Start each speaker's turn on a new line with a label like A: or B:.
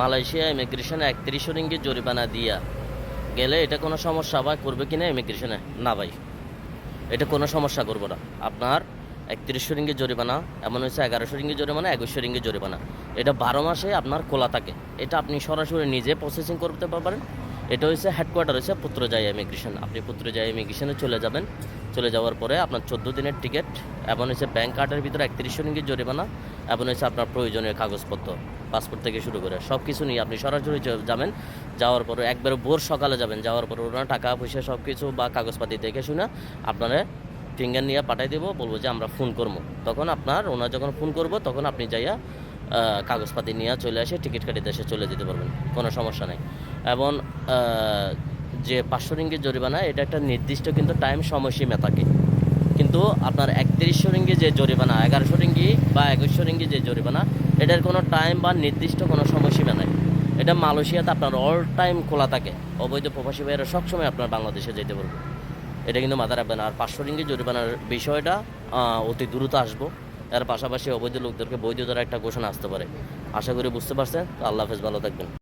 A: Malaysia immigration 31 ringgit জরিমানা দিয়া গেলে এটা কোনো সমস্যা বা করবে কিনা ইমিগ্রেশনে? না ভাই, এটা কোনো সমস্যা করবো না। আপনার 31 রিঙ্গিত জরিমানা, এমন হচ্ছে 1100 রিঙ্গিত জরিমানা, 2100 রিঙ্গিত জরিমানা, এটা 12 মাসে আপনার খোলা থাকে। এটা আপনি সরাসরি নিজে প্রসেসিং করতে পারবেন। এটা হচ্ছে হেডকোয়ার্টার হচ্ছে পুত্রজায়া ইমিগ্রেশন। আপনি পুত্রজায়া ইমিগ্রেশনে চলে যাবেন। চলে যাওয়ার পরে আপনার 14 দিনের টিকিট, এবং হচ্ছে ব্যাংক কার্ডের ভিতরে 31 রিঙ্গিত জরিমানা, এবং হচ্ছে আপনার প্রয়োজনীয় কাগজপত্র, পাসপোর্ট থেকে শুরু করে সব কিছু নিয়ে আপনি সরাসরি যাবেন। যাওয়ার পরে একবারে ভোর সকালে যাবেন। যাওয়ার পরে ওনারা টাকা পয়সা সব কিছু বা কাগজপাতি দেখে শুনে আপনারা ফিঙ্গার নিয়ে পাঠাই দেবো, বলবো যে আমরা ফোন করবো। তখন আপনার ওনার যখন ফোন করবো তখন আপনি যাইয়া কাগজপাতি নিয়ে চলে আসে টিকিট কাটি দেশে চলে যেতে পারবেন, কোনো সমস্যা নেই। এবং যে 500 রিঙ্গিত জরিমানা, এটা একটা নির্দিষ্ট কিন্তু টাইম সময়সীমা থাকে। কিন্তু আপনার 31 রিঙ্গিত যে জরিমানা, 1100 রিঙ্গি বা 2100 রিঙ্গি যে জরিমানা, এটার কোনো টাইম বা নির্দিষ্ট কোনো সময়সীমা নাই। এটা মালয়েশিয়াতে আপনার অল টাইম খোলা থাকে। অবৈধ প্রবাসী ভাইয়েরা সবসময় আপনার বাংলাদেশে যেতে পারবে। এটা কিন্তু মাথায় রাখবেন। আর 500 রিঙ্গিত জরিমানার বিষয়টা অতি দ্রুত আসবো। এর পাশাপাশি অবৈধ লোকদেরকে বৈধতার একটা ঘোষণা আসতে পারে। আশা করি বুঝতে পারছেন। তো আল্লাহ হাফেজ, ভালো থাকবেন।